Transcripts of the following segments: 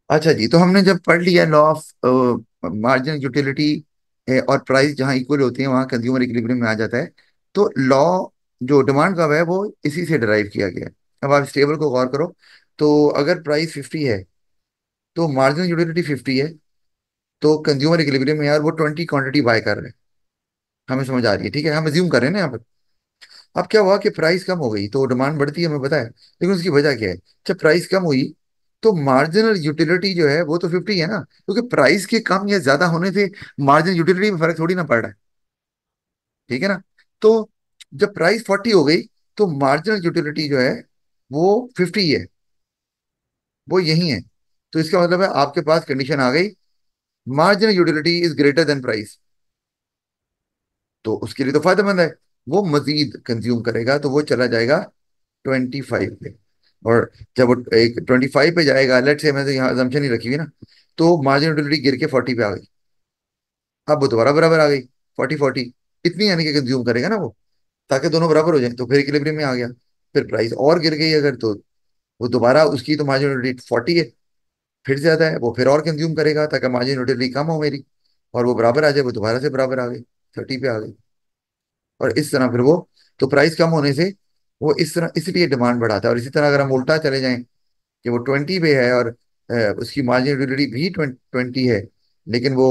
अच्छा जी, तो हमने जब पढ़ लिया लॉ ऑफ मार्जिनल यूटिलिटी और प्राइस जहाँ इक्वल होती है वहाँ कंज्यूमर इक्विलिब्रियम में आ जाता है। तो लॉ जो डिमांड कर्व है वो इसी से डिराइव किया गया है। अब आप इस टेबल को गौर करो। तो अगर प्राइस 50 है तो मार्जिनल यूटिलिटी 50 है। तो कंज्यूमर इक्विलिब्रियम में यार वो 20 क्वांटिटी बाय कर रहे हैं। हमें समझ आ रही है, ठीक है, हम अज्यूम कर रहे हैं ना यहाँ पर। अब क्या हुआ कि प्राइस कम हो गई तो डिमांड बढ़ती है, हमें पता है, लेकिन उसकी वजह क्या है? जब प्राइस कम हुई तो मार्जिनल यूटिलिटी जो है वो तो 50 है ना, क्योंकि प्राइस के कम या ज्यादा होने से मार्जिनल यूटिलिटी में फर्क थोड़ी ना पड़ रहा है। ठीक है ना? तो जब प्राइस 40 हो गई तो मार्जिनल यूटिलिटी जो है वो 50 है, वो यही है। तो इसका मतलब है आपके पास कंडीशन आ गई, marginal utility is greater than price. तो उसके लिए तो फायदेमंद है, वो मजीद कंज्यूम करेगा, तो वो चला जाएगा 25 पे। और जब वो एक 25 पे जाएगा, लेट से मैं तो यहाँ assumption ही रखी हुई ना, तो मार्जिन यूटिलिटी गिर के 40 पे आ गई। अब वो दोबारा बराबर आ गई, 40 40, इतनी यानी कि कंज्यूम करेगा ना वो, ताकि दोनों बराबर हो जाए, तो फिर इक्विलिब्रियम में आ गया। फिर प्राइस और गिर गई अगर, तो वो दोबारा उसकी तो मार्जिन यूटिलिटी 40 है, फिर ज्यादा है, वो फिर और कंज्यूम करेगा ताकि मार्जिन यूटिलिटी कम हो मेरी, और वो बराबर आ जाए, वो दोबारा से बराबर आ गई, 30 पे आ गई। और इस तरह फिर वो, तो प्राइस कम होने से वो इस तरह इसलिए डिमांड बढ़ाता है। और इसी तरह अगर हम उल्टा चले जाएं कि वो 20 पे है और उसकी मार्जिन यूटिलिटी भी 20 है, लेकिन वो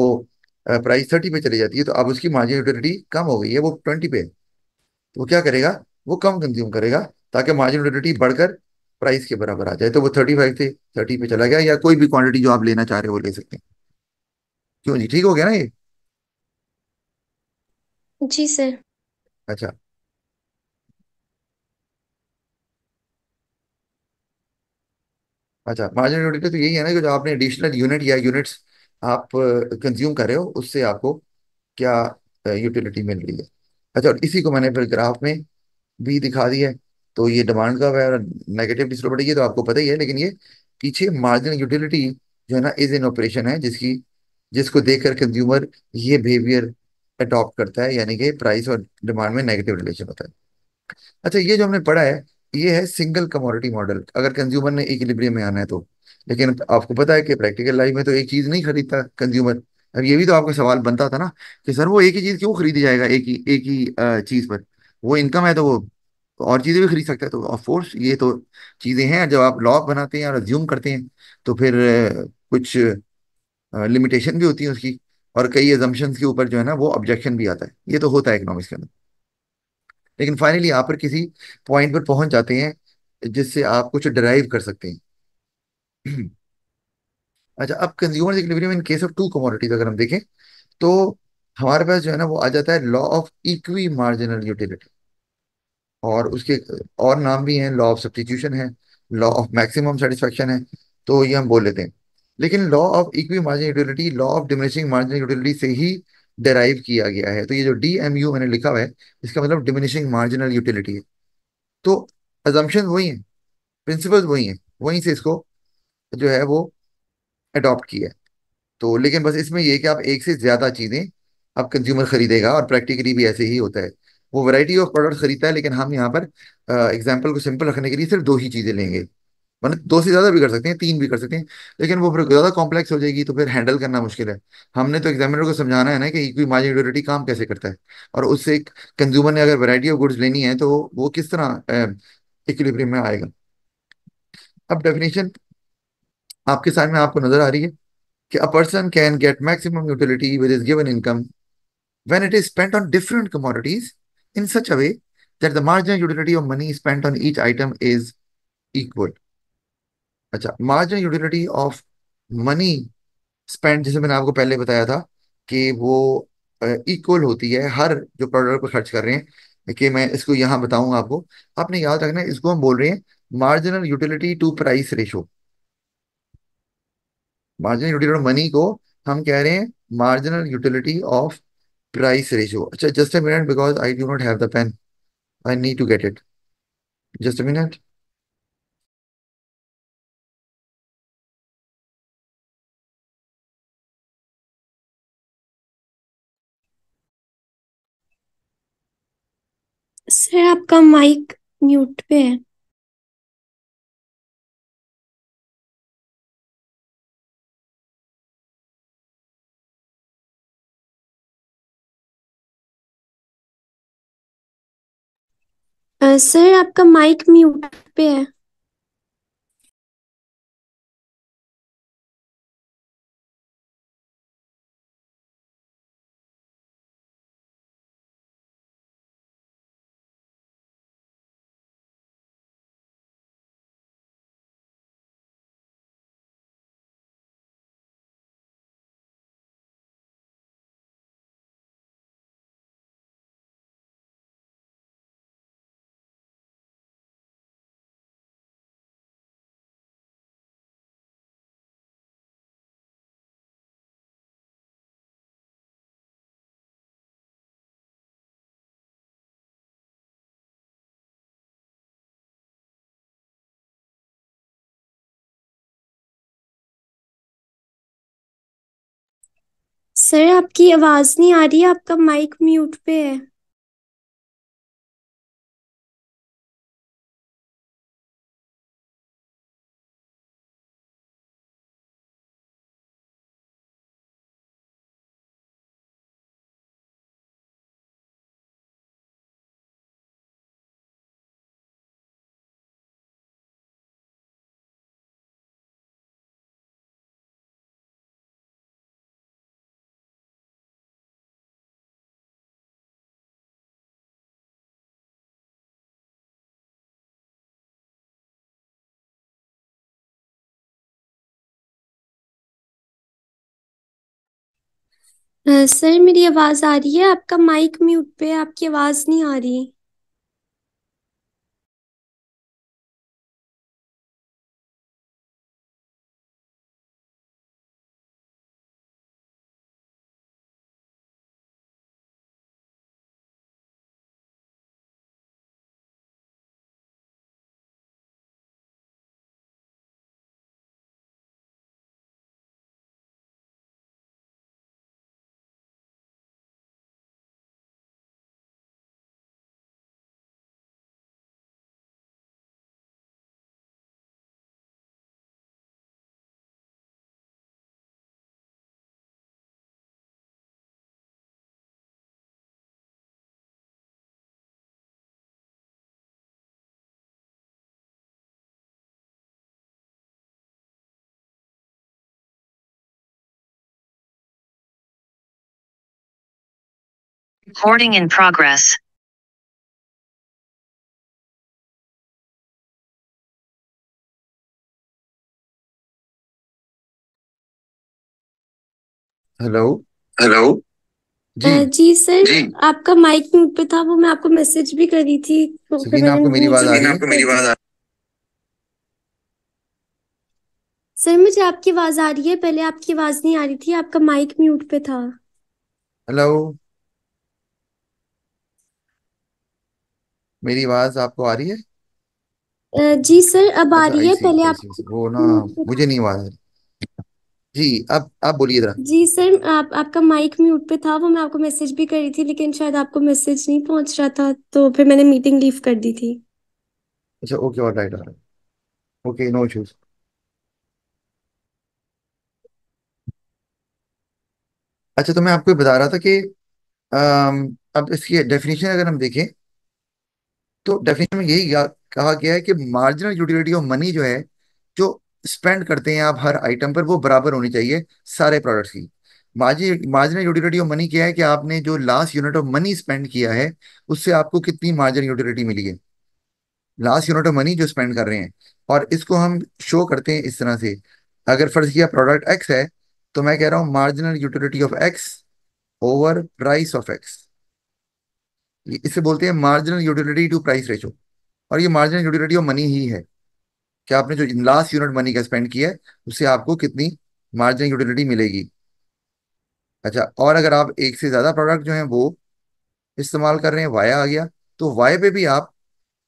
प्राइस 30 पे चली जाती है, तो अब उसकी मार्जिन यूटिलिटी कम हो गई है, वो 20 पे है। तो वो क्या करेगा? वो कम कंज्यूम करेगा ताकि मार्जिन यूटिलिटी बढ़कर प्राइस के बराबर आ जाए। तो वो 35 से 30 पे चला गया, या कोई भी क्वांटिटी जो आप लेना चाह रहे हो वो ले सकते हैं। क्यों जी, ठीक हो गया ना ये? जी सर। अच्छा। अच्छा, मार्जिन यूटिलिटी तो यही है ना कि जो आपने एडिशनल यूनिट या यूनिट्स आप कंज्यूम कर रहे हो, उससे आपको क्या यूटिलिटी मिल रही है। अच्छा, और इसी को मैंने फिर ग्राफ में भी दिखा दिया है। तो ये डिमांड का है और नेगेटिव डिस्ट्रीब्यूट है, ये तो आपको पता ही है, लेकिन ये पीछे मार्जिनल यूटिलिटी जो है ना, इज इन ऑपरेशन है, जिसको देखकर कंज्यूमर ये बिहेवियर अडॉप्ट करता है, यानी कि प्राइस और डिमांड में नेगेटिव रिलेशन होता है। अच्छा, ये जो हमने पढ़ा है, ये है सिंगल कमोडिटी मॉडल, अगर कंज्यूमर ने इक्विलिब्रियम में आना है तो। लेकिन आपको पता है कि प्रैक्टिकल लाइफ में तो एक चीज नहीं खरीदता कंज्यूमर। अब ये भी तो आपका सवाल बनता था ना, कि सर वो एक ही चीज क्यों खरीदी जाएगा, एक ही चीज पर? वो इनकम है तो वो और चीजें भी खरीद सकता है। तो ऑफ कोर्स ये तो चीजें हैं, जब आप लॉ बनाते हैं और अज्यूम करते हैं तो फिर कुछ लिमिटेशन भी होती है उसकी, और कई एजम्पशंस के ऊपर जो है ना वो ऑब्जेक्शन भी आता है। ये तो होता है इकोनॉमिक्स के अंदर। लेकिन फाइनली आप पर किसी पॉइंट पर पहुंच जाते हैं जिससे आप कुछ डिराइव कर सकते हैं। अच्छा, अब consumer equilibrium in case of to commodities अगर हम देखें, तो हमारे पास जो है ना वो आ जाता है law of equi marginal utility. और उसके और नाम भी हैं, लॉ ऑफ सब्स्टिट्यूशन है, लॉ ऑफ मैक्सिमम सेटिस्फैक्शन है, तो ये हम बोल लेते हैं। लेकिन law of equi marginal utility law of diminishing marginal utility से ही डेराइव किया गया है। तो ये जो DMU मैंने लिखा हुआ है, इसका मतलब डिमिनिशिंग मार्जिनल यूटिलिटी है। तो अजम्पशन वही है, प्रिंसिपल्स वही हैं, वहीं से इसको जो है वो अडॉप्ट किया है। तो लेकिन बस इसमें ये है कि आप एक से ज्यादा चीजें अब कंज्यूमर खरीदेगा, और प्रैक्टिकली भी ऐसे ही होता है। वो वैरायटी ऑफ प्रोडक्ट खरीदता है, लेकिन हम यहाँ पर एग्जाम्पल को सिंपल रखने के लिए सिर्फ दो ही चीजें लेंगे। मतलब दो से ज्यादा भी कर सकते हैं, तीन भी कर सकते हैं, लेकिन वो फिर ज्यादा कॉम्प्लेक्स हो जाएगी, तो फिर हैंडल करना मुश्किल है। हमने तो एग्जामिनर को समझाना है ना कि इक्वी मार्जिन यूटिलिटी काम कैसे करता है, और उससे एक कंज्यूमर ने अगर वैरायटी ऑफ गुड्स लेनी है तो वो किस तरह इक्विलिब्रियम में आएगा। अब डेफिनेशन आपके सामने आपको नजर आ रही है कि a person can get maximum utility with his given income when it is spent on different commodities in such a way that the marginal utility of money spent on each item is equal। अच्छा, marginal utility of money spend, जैसे मैंने आपको पहले बताया था कि वो equal होती है हर जो प्रोडक्ट पर खर्च कर रहे हैं। कि मैं इसको यहाँ बताऊंगा आपको, आपने याद रखना है, इसको हम बोल रहे हैं marginal utility to price ratio. Marginal utility of money को हम कह रहे हैं marginal utility of price ratio. अच्छा, just a minute, because I do not have the pen, I need to get it, just a minute. Sir आपका mic mute पे है। Sir आपका माइक म्यूट पे है। सर आपकी आवाज नहीं आ रही है, आपका माइक म्यूट पे है। सर मेरी आवाज आ रही है, आपका माइक म्यूट पे है, आपकी आवाज नहीं आ रही। Recording in progress. Hello. Hello. जी। जी सर जी आपका माइक म्यूट पे था, वो मैं आपको मैसेज भी करी थी तो फिर सकीना, मैंने आपको मेरी आवाज नीचे आ रही मीना है? आपको मेरी आवाज आ सर मुझे आपकी आवाज आ रही है, पहले आपकी आवाज नहीं आ रही थी, आपका माइक म्यूट पे था। हेलो। मेरी आवाज आपको आ रही है? जी सर अब आ अच्छा, रही है, पहले आई आप सी वो ना, म्यूट पे था। मुझे नहीं आवाज आ रही। जी, अब आप बोलिए जरा। जी सर आपका माइक म्यूट पे था, वो मैं आपको मैसेज भी करी थी लेकिन शायद आपको मैसेज नहीं पहुंच रहा था तो फिर मैंने मीटिंग लीव कर दी थी। अच्छा, okay, all right, all right. Okay, no issues. अच्छा, तो मैं आपको ये बता रहा था कि अब इसकी डेफिनेशन अगर हम देखें तो डेफिनेशन में यही कहा गया है कि मार्जिनल यूटिलिटी ऑफ मनी जो है, जो स्पेंड करते हैं आप हर आइटम पर, वो बराबर होनी चाहिए सारे प्रोडक्ट्स की। मार्जिनल यूटिलिटी ऑफ मनी क्या है कि आपने जो last unit of money spend किया है, उससे आपको कितनी मार्जिनल यूटिलिटी मिली है, लास्ट यूनिट ऑफ मनी जो स्पेंड कर रहे हैं। और इसको हम शो करते हैं इस तरह से। अगर फर्ज किया प्रोडक्ट एक्स है, तो मैं कह रहा हूँ marginal utility of X over price of X. इसे बोलते हैं marginal utility to price ratio. और ये मार्जिनल यूटिलिटी ऑफ मनी ही है कि आपने जो लास्ट यूनिट मनी का स्पेंड किया है, उससे आपको कितनी मार्जिनल यूटिलिटी मिलेगी। अच्छा, और अगर आप एक से ज्यादा प्रोडक्ट जो है वो इस्तेमाल कर रहे हैं, वाया आ गया, तो वाई पे भी आप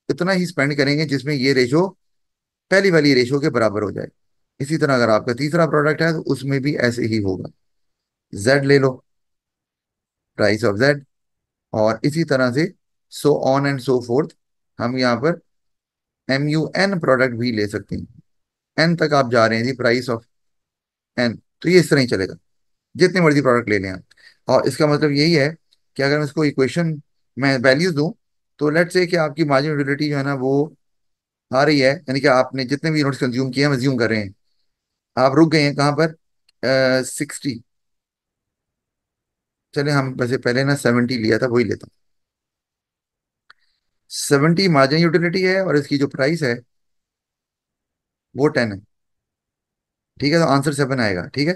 इतना ही स्पेंड करेंगे जिसमें ये रेशो पहली वाली रेशो के बराबर हो जाए। इसी तरह अगर आपका तीसरा प्रोडक्ट है तो उसमें भी ऐसे ही होगा। जेड ले लो, प्राइस ऑफ जेड, और इसी तरह से so on and so fourth. हम यहाँ पर MUN प्रोडक्ट भी ले सकते हैं। एन तक आप जा रहे हैं जी, प्राइस ऑफ एन, तो ये इस तरह ही चलेगा, जितने मर्जी प्रोडक्ट ले लें आप। और इसका मतलब यही है कि अगर मैं इसको इक्वेशन में वैल्यूज दूं, तो लेट्स से कि आपकी मार्जिन यूटिलिटी जो है ना वो आ रही है, यानी कि आपने जितने भी यूनिट्स कंज्यूम किए हैं, कंज्यूम कर रहे हैं, आप रुक गए हैं कहाँ पर, 60। चले हम वैसे पहले ना 70 लिया था, वही लेता हूँ। 70 मार्जिन यूटिलिटी है और इसकी जो प्राइस है वो 10 है। ठीक है, तो आंसर 7 आएगा, ठीक है।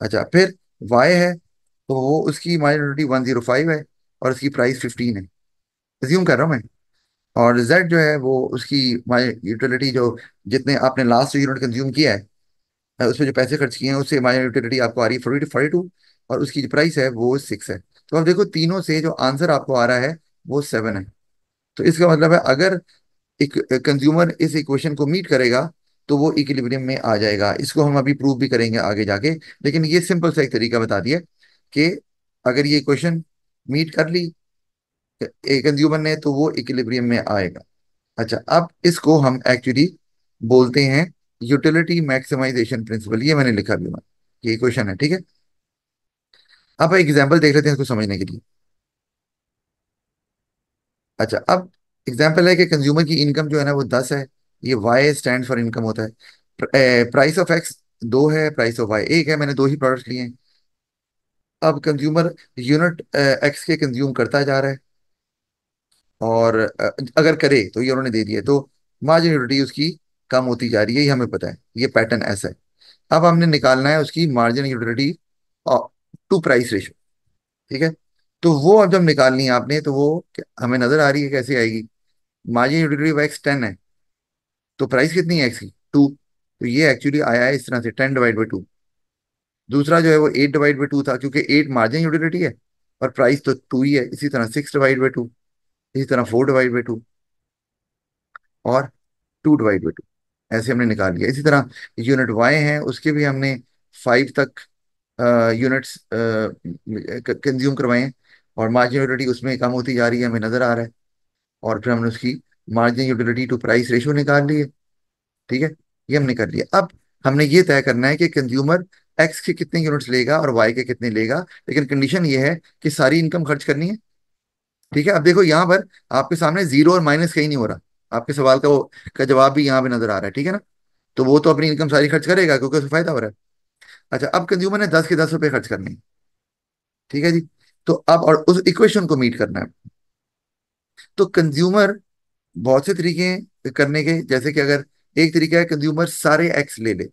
अच्छा, फिर वाई है, तो वो उसकी मार्जिन यूटिलिटी 105 है और उसकी प्राइस 15 है, अज्यूम कर रहा हूँ मैं। और जेड जो है वो उसकी यूटिलिटी जो जितने आपने लास्ट यूनिट कंज्यूम किया है, उसमें जो पैसे खर्च किए हैं उससे मार्जिन यूटिलिटी आपको आ रही है 42 और उसकी जो प्राइस है वो 6 है। तो अब देखो तीनों से जो आंसर आपको आ रहा है वो 7 है। तो इसका मतलब है अगर एक कंज्यूमर इस इक्वेशन को मीट करेगा तो वो इक्विलिब्रियम में आ जाएगा। इसको हम अभी प्रूव भी करेंगे आगे जाके, लेकिन ये सिंपल सा एक तरीका बता दिया कि अगर ये इक्वेशन मीट कर ली एक कंज्यूमर ने तो वो इक्विलिब्रियम में आएगा। अच्छा, अब इसको हम एक्चुअली बोलते हैं यूटिलिटी मैक्सिमाइजेशन प्रिंसिपल। ये मैंने लिखा भी हुआ है, ये इक्वेशन है, ठीक है। अब एग्जाम्पल देख लेते हैं इसको समझने के लिए। अच्छा, अब एग्जाम्पल है कि कंज्यूमर की इनकम जो है ना वो 10 है। ये वाई स्टैंड फॉर इनकम होता है। प्राइस ऑफ एक्स 2 है, प्राइस ऑफ वाई 1 है, मैंने दो ही प्रोडक्ट लिए हैं। अब कंज्यूमर यूनिट एक्स के कंज्यूम करता जा रहा है और अगर करे तो ये उन्होंने दे दिया तो मार्जिन यूटिलिटी उसकी कम होती जा रही है, ये हमें पता है, ये पैटर्न ऐसा है। अब हमने निकालना है उसकी margin utility to price ratio, ठीक है। तो वो अब जब निकालनी है आपने तो वो हमें नजर आ रही है कैसे आएगी। मार्जिन यूटिलिटी ऑफ एक्स 10 है, तो प्राइस कितनी है एक्स की, 2। तो ये एक्चुअली आया है इस तरह से 10/2। दूसरा जो है वो 8/2 था, क्योंकि 8 मार्जिन यूटिलिटी है और प्राइस तो 2 ही है। इसी तरह 6/2, इसी तरह 4/2 और 2/2। ऐसे हमने निकाल लिया। इसी तरह यूनिट वाई है, उसके भी हमने 5 तक यूनिट्स कंज्यूम करवाए हैं और मार्जिन यूटिलिटी उसमें कम होती जा रही है, हमें नजर आ रहा है। और फिर हमने उसकी margin utility to price ratio निकाल ली है, ठीक है। ये हमने कर लिया। अब हमने ये तय करना है कि कंज्यूमर एक्स के कितने यूनिट्स लेगा और वाई के कितने लेगा, लेकिन कंडीशन ये है कि सारी इनकम खर्च करनी है, ठीक है। अब देखो यहाँ पर आपके सामने जीरो और माइनस कहीं नहीं हो रहा, आपके सवाल का वो का जवाब भी यहाँ पे नजर आ रहा है, ठीक है ना। तो वो तो अपनी इनकम सारी खर्च करेगा क्योंकि उसको फायदा हो रहा है। अच्छा, अब कंज्यूमर ने 10 के 10 रुपए खर्च करने हैं, ठीक है जी। तो अब और उस इक्वेशन को मीट करना है। तो कंज्यूमर बहुत से तरीके हैं करने के, जैसे कि अगर एक तरीका है कंज्यूमर सारे एक्स ले ले।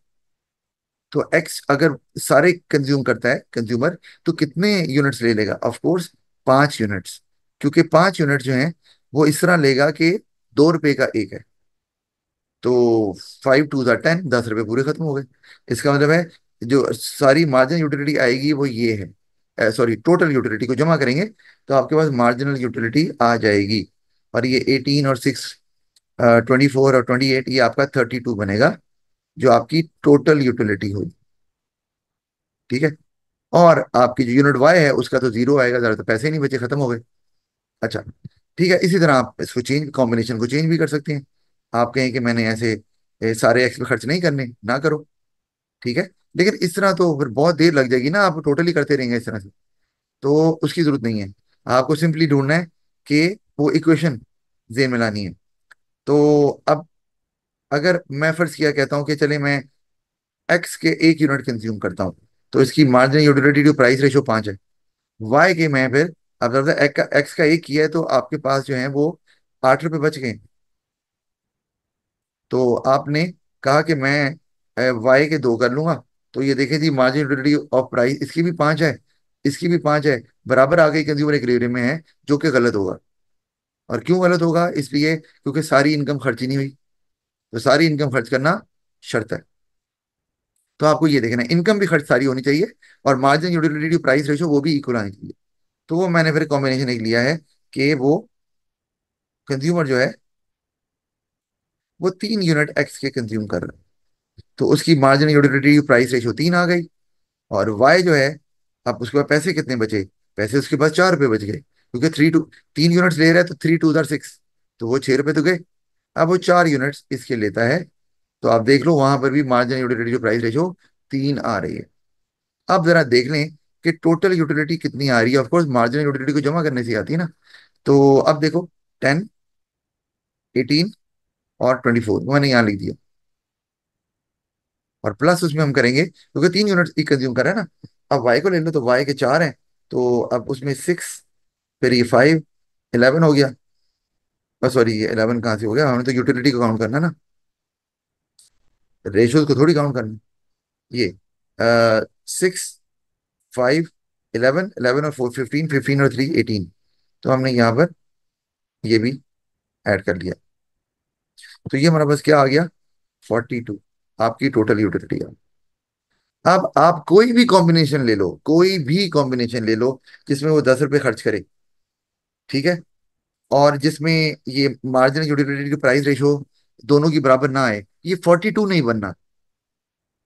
तो एक्स अगर सारे कंज्यूम करता है कंज्यूमर, तो कितने यूनिट्स ले लेगा, ऑफ कोर्स 5 यूनिट्स। क्योंकि 5 यूनिट जो हैं वो इस तरह लेगा कि 2 रुपए का एक है। तो 5 2 10, 10 रुपए पूरे खत्म हो गए। इसका मतलब है जो सारी मार्जिनल यूटिलिटी आएगी वो ये है, सॉरी टोटल यूटिलिटी को जमा करेंगे तो आपके पास मार्जिनल यूटिलिटी आ जाएगी। और ये 18 और 6, 24 और 28, ये आपका 32 बनेगा, जो आपकी टोटल यूटिलिटी होगी, ठीक है। और आपकी जो यूनिट वाई है उसका तो जीरो आएगा, ज्यादा तो पैसे ही नहीं बचे, खत्म हो गए। अच्छा, ठीक है। इसी तरह आप इसको चेंज, कॉम्बिनेशन को चेंज भी कर सकते हैं। आप कहें कि मैंने ऐसे सारे एक्स पे खर्च नहीं करने, ना करो, ठीक है। लेकिन इस तरह तो फिर बहुत देर लग जाएगी ना, आप टोटली करते रहेंगे इस तरह से, तो उसकी जरूरत नहीं है। आपको सिंपली ढूंढना है कि वो इक्वेशन जेन में लानी है। तो अब अगर मैं फर्ज किया कहता हूँ कि चले मैं एक्स के 1 यूनिट कंज्यूम करता हूँ, तो इसकी marginal utility to price ratio 5 है। वाई के मैं फिर, अब जब एक्स का एक किया है तो आपके पास जो है वो 8 रुपए बच गए। तो आपने कहा कि मैं वाई के 2 कर लूंगा। तो ये देखें जी, मार्जिन यूटिलिटी ऑफ प्राइस इसकी भी 5 है, इसकी भी 5 है, बराबर आ गई, कंज्यूमर इक्विलिब्रियम में है, जो कि गलत होगा। और क्यों गलत होगा, इसलिए क्योंकि सारी इनकम खर्च ही नहीं हुई। तो सारी इनकम खर्च करना शर्त है। तो आपको ये देखना है इनकम भी खर्च सारी होनी चाहिए और मार्जिन यूटिलिटी प्राइस रेशो वो भी इक्वल आनी चाहिए। तो वो मैंने फिर कॉम्बिनेशन एक लिया है कि वो कंज्यूमर जो है वो 3 यूनिट एक्स के कंज्यूम कर रहा है, तो उसकी मार्जिन यूटिलिटी प्राइस रेशो 3 आ गई। और वाई जो है, अब उसके पास पैसे कितने बचे, पैसे उसके पास 4 रुपए बच गए, क्योंकि 3 यूनिट्स ले रहा है तो 3 2 6, तो वो 6 रुपए तो गए। अब वो 4 यूनिट्स इसके लेता है, तो आप देख लो वहां पर भी मार्जिन यूटिलिटी जो प्राइस रेशो 3 आ रही है। अब जरा देख लें कि टोटल यूटिलिटी कितनी आ रही है। ऑफकोर्स मार्जिनल यूटिलिटी को जमा करने से आती है ना। तो अब देखो 10, 18 और 24 मैंने यहाँ लिख दिया। और प्लस उसमें हम करेंगे क्योंकि 3 यूनिट ही कंज्यूम कर रहे हैं ना। अब वाई को ले लो तो वाई के 4 हैं, तो अब उसमें 6, फिर ये 5, 11 हो गया। सॉरी, ये 11 कहाँ से हो गया, हमें तो यूटिलिटी को काउंट करना है ना, रेशियोज को थोड़ी काउंट करना है। ये 6, 5, 11, 11 और 4 15, 15 और 3 18। तो हमने यहाँ पर ये भी ऐड कर लिया। तो ये हमारा बस क्या आ गया, 42 आपकी टोटल यूटिलिटी आ। अब आप कोई भी कॉम्बिनेशन ले लो, कोई भी कॉम्बिनेशन ले लो जिसमें वो 10 रुपए खर्च करे, ठीक है, और जिसमें ये मार्जिनल यूटिलिटी की प्राइस रेशो दोनों की बराबर ना आए, ये 42 नहीं बनना।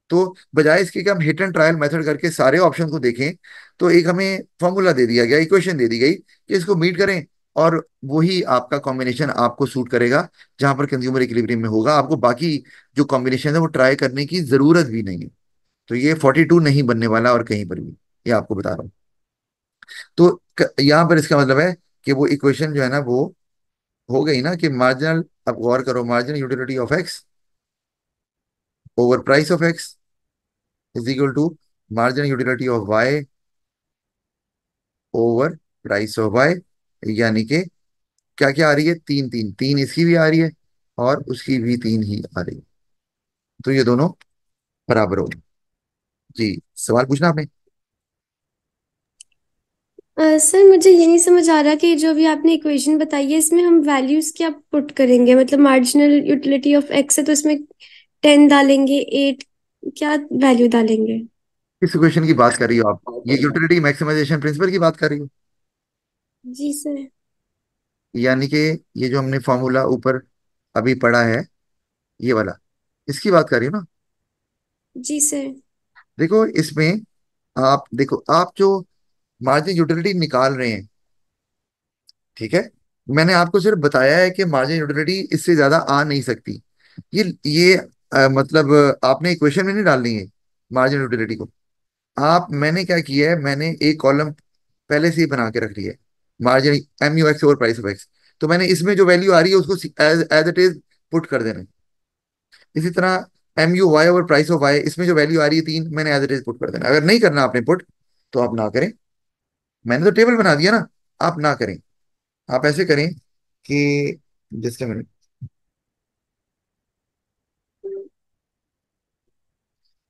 तो बजाय इसके कि हम हिट एंड ट्रायल मेथड करके सारे ऑप्शन को देखें, तो एक हमें फॉर्मूला दे दिया गया, इक्वेशन दे दी गई कि इसको मीट करें, और वही आपका कॉम्बिनेशन आपको सूट करेगा, जहां पर कंज्यूमर इक्विलिब्रियम में होगा। आपको बाकी जो कॉम्बिनेशन है वो ट्राई करने की जरूरत भी नहीं है। तो ये 42 नहीं बनने वाला और कहीं पर भी, ये आपको बता रहा हूँ। तो यहाँ पर इसका मतलब है कि वो इक्वेशन जो है ना वो हो गई ना कि मार्जिनल, अब गौर करो, marginal utility of X over price of X is equal to marginal utility of Y over price of Y. यानी कि क्या क्या आ रही है, तीन तीन तीन, इसकी भी आ रही है और उसकी भी तीन ही आ रही है। तो ये दोनों बराबर हो गए। जी, सवाल पूछना आपने। सर मुझे ये नहीं समझ आ रहा कि जो भी आपने इक्वेशन बताई है इसमें हम वैल्यूज क्या पुट करेंगे, मतलब मार्जिनल यूटिलिटी ऑफ एक्स है तो इसमें 10 डालेंगे, 8, क्या वैल्यू डालेंगे? किस इक्वेशन की बात कर रही हो आप, ये यूटिलिटी मैक्सिमाइजेशन प्रिंसिपल की बात कर रही हो? जी सर। यानी कि ये जो हमने फॉर्मूला ऊपर अभी पढ़ा है, ये वाला, इसकी बात कर रही हो ना? जी सर। देखो इसमें, आप देखो, आप जो मार्जिन यूटिलिटी निकाल रहे हैं, ठीक है, मैंने आपको सिर्फ बताया है कि मार्जिन यूटिलिटी इससे ज्यादा आ नहीं सकती। ये मतलब आपने इक्वेशन में नहीं डालनी है मार्जिन यूटिलिटी को। आप, मैंने क्या किया है, मैंने एक कॉलम पहले से ही बना के रख लिया है, margin M U X over price of X. तो मैंने इसमें जो वैल्यू आ रही है उसको as as it is put कर देना है। इसी तरह M U Y over price of Y, इसमें जो वैल्यू आ रही है 3, मैंने एज इट इज पुट कर देना है। अगर नहीं करना आपने पुट, तो आप ना करें। मैंने तो टेबल बना दिया ना, आप ना करें। आप ऐसे करें कि, जस्ट मिनट,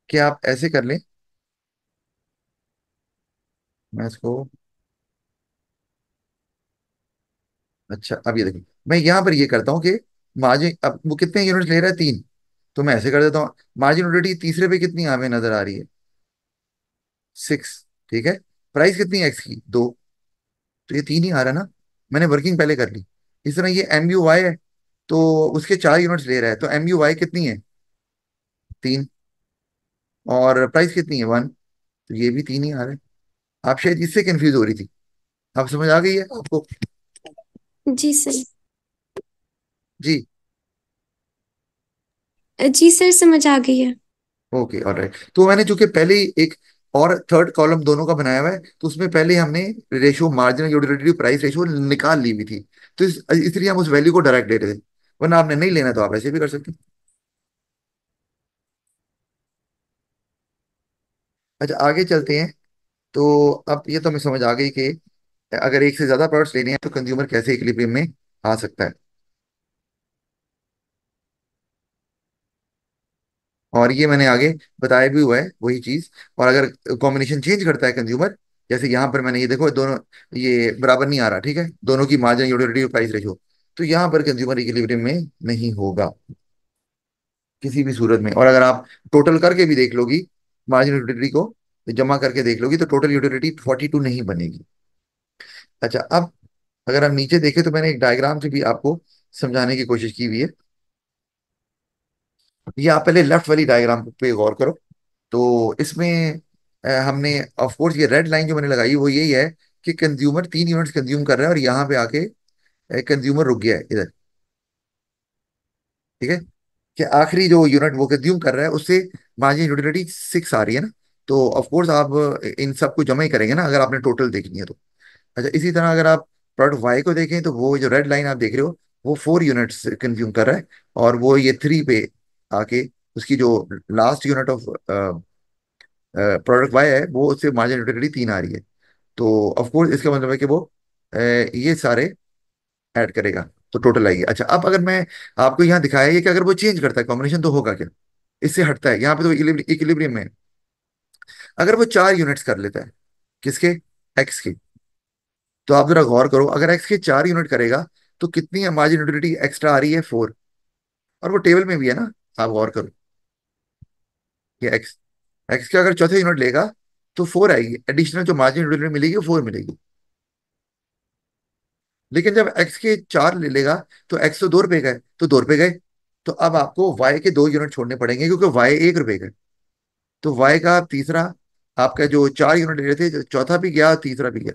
कि आप ऐसे कर लें, मैं इसको, अच्छा अब ये देखो, मैं यहाँ पर ये करता हूँ कि मार्जिन, अब वो कितने यूनिट्स ले रहा है, 3, तो मैं ऐसे कर देता हूँ, मार्जिन ऑलरेडी तीसरे पे कितनी हमें नजर आ रही है, 6, ठीक है, प्राइस कितनी है एक्स की, 2, तो ये 3 ही आ रहा है ना, मैंने वर्किंग पहले कर ली। इस तरह ये एम यू वाई है, तो उसके 4 यूनिट्स ले रहा है, तो एम यू वाई कितनी है, 3, और प्राइस कितनी है, 1, तो ये भी 3 ही आ रहा है। आप शायद इससे कंफ्यूज हो रही थी, आप समझ आ गई है आपको? जी सर। जी, जी सर, समझ आ गई है। Okay, alright. तो मैंने चूंकि पहले ही एक और थर्ड कॉलम दोनों का बनाया हुआ है, तो उसमें पहले हमने ratio, marginal utility price ratio निकाल ली हुई थी, तो इसलिए हम उस वैल्यू को डायरेक्ट ले रहे थे। वरना आपने नहीं लेना तो आप ऐसे भी कर सकते हैं। अच्छा, आगे चलते हैं। तो अब ये तो हमें समझ आ गई कि अगर एक से ज्यादा प्रोडक्ट्स लेने हैं तो कंज्यूमर कैसे इक्विलिब्रियम में आ सकता है। और ये मैंने आगे बताया भी हुआ है वही चीज। और अगर कॉम्बिनेशन चेंज करता है कंज्यूमर, जैसे यहाँ पर मैंने ये देखो, दोनों ये बराबर नहीं आ रहा, ठीक है, दोनों की मार्जिन यूटिलिटी प्राइस रेशो, तो यहाँ पर कंज्यूमर इक्विलिब्रियम में नहीं होगा किसी भी सूरत में। और अगर आप टोटल करके भी देख लोगी मार्जिन यूटिलिटी को, जमा करके देख लोगी, तो टोटल यूटिलिटी 42 नहीं बनेगी। अच्छा, अब अगर हम नीचे देखें तो मैंने एक डायग्राम से भी आपको समझाने की कोशिश की हुई है। ये आप पहले लेफ्ट वाली डायग्राम पे गौर करो। तो इसमें हमने, ऑफ कोर्स, ये रेड लाइन जो मैंने लगाई वो यही है कि कंज्यूमर 3 यूनिट्स कंज्यूम कर रहा है और यहाँ पे आके कंज्यूमर रुक गया है इधर, ठीक है, कि आखिरी जो यूनिट वो कंज्यूम कर रहा है उससे मार्जिन यूटिलिटी 6 आ रही है ना। तो ऑफ कोर्स आप इन सबको जमा ही करेंगे ना अगर आपने टोटल देखनी है तो। अच्छा, इसी तरह अगर आप प्रोडक्ट वाई को देखें तो वो जो रेड लाइन आप देख रहे हो वो 4 यूनिट्स कंज्यूम कर रहा है, और वो ये 3 पे आके उसकी जो last unit of product Y है वो उससे मार्जिन यूटिलिटी 3 आ रही है। तो ऑफ कोर्स इसका मतलब है कि वो ये सारे ऐड करेगा, तो टोटल आएगी। अच्छा, अब अगर मैं आपको यहाँ दिखाया ये कि अगर वो चेंज करता है कॉम्बिनेशन तो होगा क्या, इससे हटता है, यहाँ पे तो इक्विलिब्रियम में है। अगर वो 4 यूनिट्स कर लेता है, किसके, एक्स के, तो आप जरा गौर करो, अगर एक्स के 4 यूनिट करेगा तो कितनी मार्जिन यूटिलिटी एक्स्ट्रा आ रही है, 4। और वो टेबल में भी है ना, आप गौर करो, ये एक्स, एक्स के अगर चौथे यूनिट लेगा तो 4 आएगी, एडिशनल जो मार्जिन यूटिलिटी मिलेगी वो 4 मिलेगी। लेकिन जब एक्स के 4 ले लेगा तो एक्स तो 2 रुपए का है, तो 2 रुपए गए। तो अब आपको वाई के 2 यूनिट छोड़ने पड़ेंगे, क्योंकि वाई 1 रुपए का है। तो वाई का तीसरा, आपका जो 4 यूनिट ले रहे थे, जो चौथा भी गया तीसरा भी गया,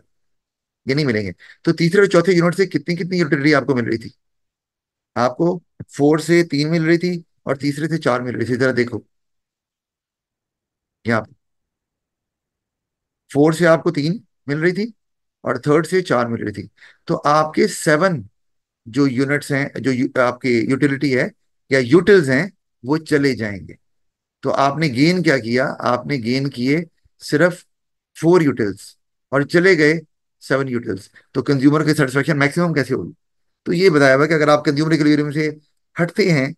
ये नहीं मिलेंगे। तो तीसरे और चौथे यूनिट से कितनी कितनी यूटिलिटी आपको मिल रही थी, आपको 4 से 3 मिल रही थी, और तीसरे से 4 मिल रही थी, जरा देखो यहाँ, 4 से आपको 3 मिल रही थी, और थर्ड से 4 मिल रही थी। तो आपके 7 जो यूनिट्स हैं, जो आपके यूटिलिटी है या यूटिल्स हैं, वो चले जाएंगे। तो आपने गेन क्या किया, आपने गेन किए सिर्फ 4 यूटिल्स, और चले गए 7 यूटिल्स। तो कंज्यूमर की सेटिस्फेक्शन मैक्सिमम कैसे होगी। तो ये बताया हुआ कि अगर आप कंज्यूमर इक्विलिब्रियम से हटते हैं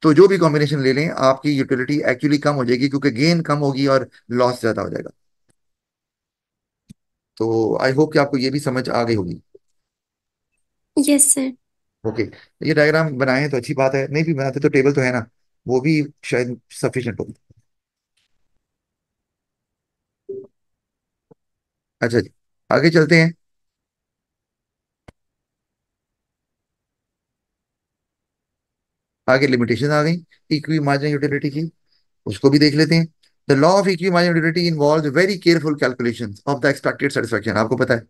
तो जो भी कॉम्बिनेशन ले लें आपकी यूटिलिटी एक्चुअली कम हो जाएगी, क्योंकि गेन कम होगी और लॉस ज्यादा हो जाएगा। तो आई होप कि आपको ये भी समझ आ गई होगी। Yes sir. ओके, ये डायग्राम बनाए तो अच्छी बात है, नहीं भी बनाते तो टेबल तो है ना, वो भी शायद सफिशिएंट होगी। अच्छा जी, आगे चलते हैं। आगे लिमिटेशन आ गई इक्वी मार्जिन यूटिलिटी की, उसको भी देख लेते हैं। The law of equi margin utility involve very careful calculation of the expected satisfaction, आपको पता है।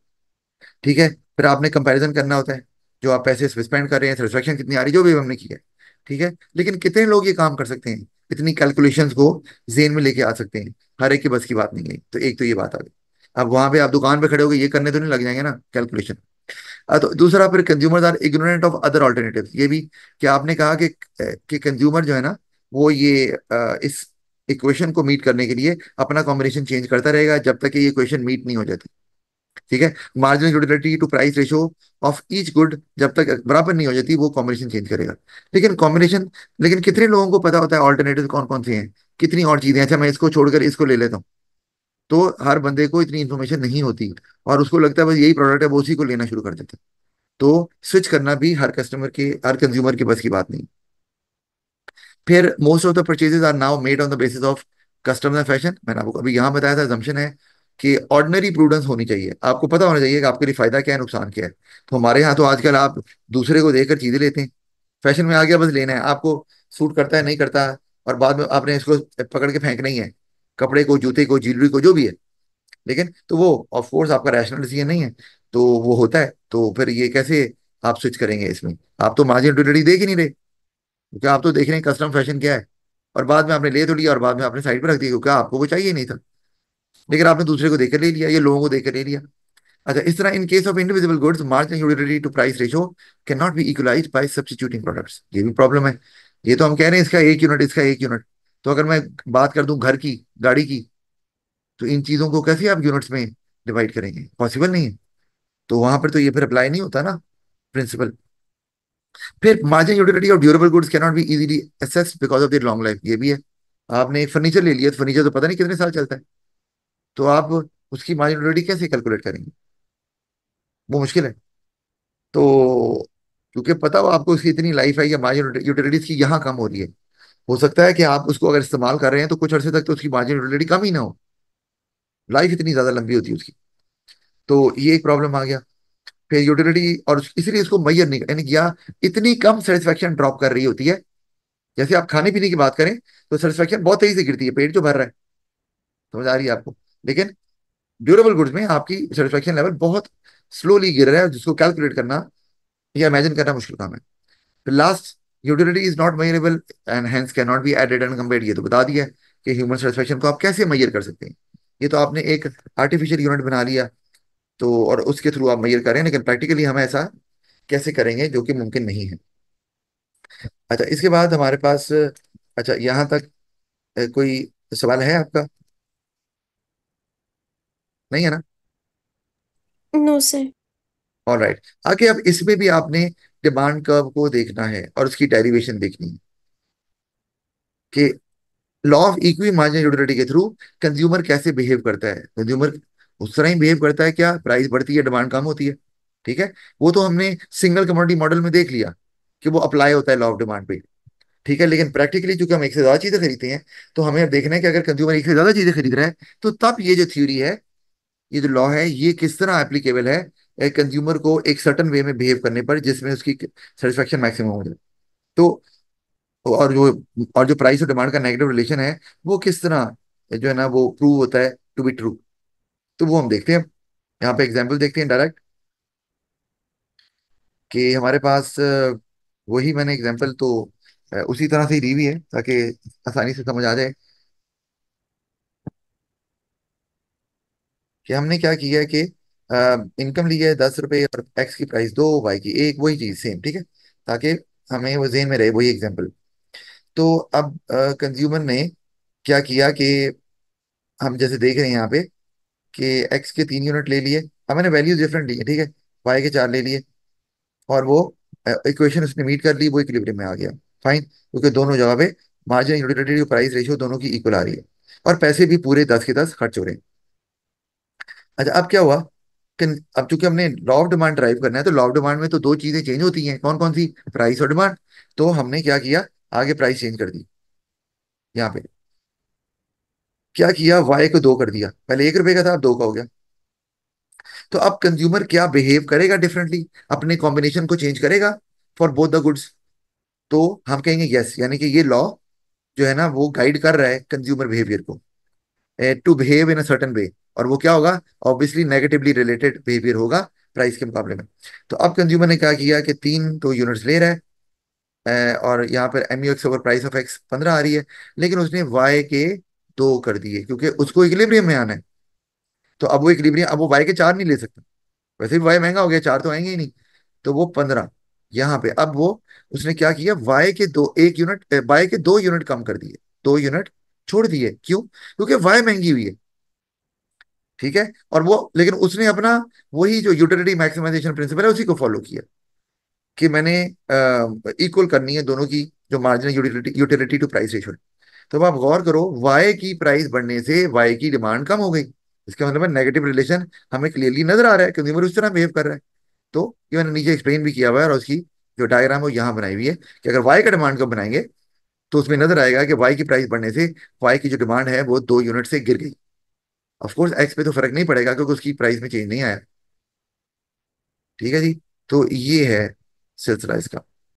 ठीक है, फिर आपने कंपैरिजन करना होता है, जो आप पैसे स्पेंड कर रहे हैं, सेटिस्फेक्शन कितनी आ रही है, जो भी हमने किया है। ठीक है, लेकिन कितने लोग ये काम कर सकते हैं, इतनी कैलकुलेशंस को जेन में लेके आ सकते हैं, हर एक की बस की बात नहीं है। तो एक तो ये बात आ गई। अब वहां पे आप दुकान पे खड़े होगे ये करने तो नहीं लग जाएंगे ना कैलकुलेशन। तो दूसरा, फिर consumers are ignorant of other alternative, ये भी कि आपने कहा कि कंज्यूमर जो है ना, वो ये इस इक्वेशन को मीट करने के लिए अपना कॉम्बिनेशन चेंज करता रहेगा जब तक कि ये इक्वेशन मीट नहीं हो जाती। ठीक है, marginal utility to price ratio of each good जब तक बराबर नहीं हो जाती वो कॉम्बिनेशन चेंज करेगा। लेकिन कॉम्बिनेशन, लेकिन कितने लोगों को पता होता है ऑल्टरनेटिव कौन कौन से हैं, कितनी और चीजें हैं। अच्छा, मैं इसको छोड़कर इसको ले लेता हूँ, तो हर बंदे को इतनी इन्फॉर्मेशन नहीं होती, और उसको लगता है बस यही प्रोडक्ट है, वो उसी को लेना शुरू कर देता है। तो स्विच करना भी हर कंज्यूमर की बस की बात नहीं। फिर most of the purchases are now made on the basis of customer fashion, मैंने आपको अभी यहाँ बताया था, assumption है कि ऑर्डिनरी प्रूडेंस होनी चाहिए, आपको पता होना चाहिए कि आपके लिए फायदा क्या है, नुकसान क्या है। तो हमारे यहाँ तो आजकल आप दूसरे को देखकर चीजें लेते हैं, फैशन में आ गया, बस लेना है आपको, सूट करता है नहीं करता, और बाद में आपने इसको पकड़ के फेंकना ही है, कपड़े को, जूते को, ज्वेलरी को, जो भी है। लेकिन तो वो ऑफ कोर्स आपका रैशनल डिसीजन नहीं है, तो वो होता है, तो फिर ये कैसे आप स्विच करेंगे इसमें, आप तो मार्जिन यूटिलिटी देख ही नहीं रहे, क्योंकि आप तो देख रहे हैं कस्टम फैशन क्या है, और बाद में आपने ले तो लिया और बाद में आपने साइड पर रख दिया, क्योंकि आपको वो चाहिए नहीं था, लेकिन आपने दूसरे को देकर ले लिया, ये लोगों को देकर ले लिया। अच्छा, इस तरह in case of individual goods margin utility to price ratio can not be equalized by substituting products, ये भी प्रॉब्लम है। ये तो हम कह रहे हैं इसका 1 यूनिट, इसका 1 यूनिट, तो अगर मैं बात कर दूं घर की, गाड़ी की, तो इन चीजों को कैसे आप यूनिट्स में डिवाइड करेंगे, पॉसिबल नहीं है। तो वहां पर तो ये फिर अप्लाई नहीं होता ना प्रिंसिपल। फिर margin utility of durable goods can not be easily assessed because of their long life, ये भी है। आपने एक फर्नीचर ले लिया, तो फर्नीचर तो पता नहीं कितने साल चलता है, तो आप उसकी मार्जिन यूटिलिटी कैसे कैलकुलेट करेंगे, वो मुश्किल है। तो क्योंकि पता हो आपको उसकी इतनी लाइफ है या मार्जिन यूटिलिटीज की यहाँ कम हो रही है, हो सकता है कि आप उसको अगर इस्तेमाल कर रहे हैं तो कुछ अर्से तक तो उसकी मार्जिन यूटिलिटी कम ही ना हो, लाइफ इतनी ज्यादा लंबी होती है उसकी। तो ये एक प्रॉब्लम आ गया। फिर यूटिलिटी, और इसीलिए इसको मैयर नहीं, यानी कि या इतनी कम सेटिस्फेक्शन ड्रॉप कर रही होती है, जैसे आप खाने पीने की बात करें तो सेटिस्फेक्शन बहुत तेजी से गिरती है, पेट जो भर रहा है, समझ आ रही है आपको। लेकिन ड्यूरेबल गुड्स में आपकी सेटिस्फेक्शन लेवल बहुत स्लोली गिर रहा है, जिसको कैलकुलेट करना या इमेजिन करना मुश्किल काम है। फिर last, utility is not measurable and hence can not be added and compared, ये तो बता दिया है कि ह्यूमन सेटिस्फेक्शन को आप कैसे मैयर कर सकते हैं। ये तो आपने एक आर्टिफिशियल यूनिट बना लिया, तो और उसके थ्रू आप मेजर करें, लेकिन प्रैक्टिकली हम ऐसा कैसे करेंगे जो कि मुमकिन नहीं है। अच्छा, इसके बाद हमारे पास, अच्छा यहाँ तक कोई सवाल है आपका? नहीं है ना? No sir. All right. आगे अब इसमें भी आपने डिमांड कर्व को देखना है और उसकी डेरिवेशन देखनी है कि law of equi marginal utility के थ्रू कंज्यूमर कैसे बिहेव करता है। कंज्यूमर उस तरह ही बिहेव करता है, क्या प्राइस बढ़ती है डिमांड कम होती है। ठीक है, वो तो हमने सिंगल कमोडिटी मॉडल में देख लिया कि वो अप्लाई होता है लॉ ऑफ डिमांड पे। ठीक है, लेकिन प्रैक्टिकली चूंकि हम एक से ज्यादा चीजें खरीदते हैं, तो हमें अब देखना है कि अगर कंज्यूमर एक से ज्यादा चीजें खरीद रहा है, तो तब ये जो थ्योरी है, ये जो लॉ है, ये किस तरह एप्लीकेबल है कंज्यूमर को एक सर्टन वे में बिहेव करने पर जिसमें उसकी सेटिस्फेक्शन मैक्सिमम हो जाए। तो और जो और जो प्राइस और डिमांड का नेगेटिव रिलेशन है, वो किस तरह जो है ना वो प्रूव होता है टू बी ट्रू। तो वो हम देखते हैं, यहाँ पे एग्जांपल देखते हैं डायरेक्ट, कि हमारे पास वही मैंने एग्जांपल तो उसी तरह से ही दी हुई है ताकि आसानी से समझ आ जाए कि हमने क्या किया है कि इनकम ली है 10 रुपए और एक्स की प्राइस दो, वाई की एक, वही चीज सेम। ठीक है, ताकि हमें वो जेहन में रहे वही एग्जांपल। तो अब कंज्यूमर ने क्या किया कि हम जैसे देख रहे हैं यहाँ पे कि एक्स के 3 यूनिट ले लिए, अब मैंने वैल्यूज डिफरेंट ली है। ठीक है, वाई के 4 ले लिए, और वो इक्वेशन उसने मीट कर ली, वो इक्विलिब्रियम में आ गया। फाइन, क्योंकि दोनों जगह पे मार्जिन यूटिलिटी प्राइस रेशियो दोनों की इक्वल आ रही है, और पैसे भी पूरे 10 के 10 खर्च हो रहे हैं। अच्छा, अब क्या हुआ कि अब चूंकि हमने लॉ ऑफ डिमांड ड्राइव करना है, तो लॉ ऑफ डिमांड में तो दो चीजें चेंज होती हैं, कौन कौन सी? प्राइस और डिमांड। तो हमने क्या किया, आगे प्राइस चेंज कर दी। यहाँ पे क्या किया, वाई को 2 कर दिया, पहले 1 रुपए का था, अब 2 का हो गया। तो अब कंज्यूमर क्या बिहेव करेगा डिफरेंटली, अपने कॉम्बिनेशन को चेंज करेगा फॉर बोथ द गुड्स। तो हम कहेंगे यस, यानी कि ये लॉ जो है ना वो गाइड कर रहा है कंज्यूमर बिहेवियर को to behave in a certain way. और वो क्या होगा, ऑब्वियसली नेगेटिवली रिलेटेड बिहेवियर होगा प्राइस के मुकाबले में। तो अब कंज्यूमर ने क्या किया कि 3 तो यूनिट्स ले रहा है, और यहाँ पर M U X over price of X 15 आ रही है, लेकिन उसने वाई के 2 कर दिए क्योंकि उसको इक्विलिब्रियम में आना है। तो अब वो इक्विलिब्रियम, अब वो वाई के 4 नहीं ले सकता, वैसे भी वाई महंगा हो गया, 4 तो आएंगे ही नहीं। तो वो 15, यहाँ पे अब वो उसने क्या किया, वाई के दो 1 यूनिट, वाई के 2 यूनिट कम कर दिए, 2 यूनिट छोड़ दिए। क्यों? क्योंकि वाई महंगी हुई है। ठीक है, और वो लेकिन उसने अपना वही जो यूटिलिटी मैक्सिमाइजेशन प्रिंसिपल है उसी को फॉलो किया कि मैंने इक्वल करनी है दोनों की जो marginal utility utility to price ratio. तो अब आप गौर करो, वाई की प्राइस बढ़ने से वाई की डिमांड कम हो गई, इसका मतलब है नेगेटिव रिलेशन हमें क्लियरली नजर आ रहा है, कंज्यूमर उस तरह बिहेव कर रहा है। तो ये मैंने नीचे एक्सप्लेन भी किया हुआ है, और उसकी जो डायग्राम है वो यहाँ बनाई हुई है कि अगर वाई का डिमांड कब बनाएंगे, तो उसमें नजर आएगा कि वाई की प्राइस बढ़ने से वाई की जो डिमांड है वो 2 यूनिट से गिर गई। ऑफकोर्स एक्स पे तो फर्क नहीं पड़ेगा क्योंकि उसकी प्राइस में चेंज नहीं आया। ठीक है जी, तो ये है सिलसिला इसका।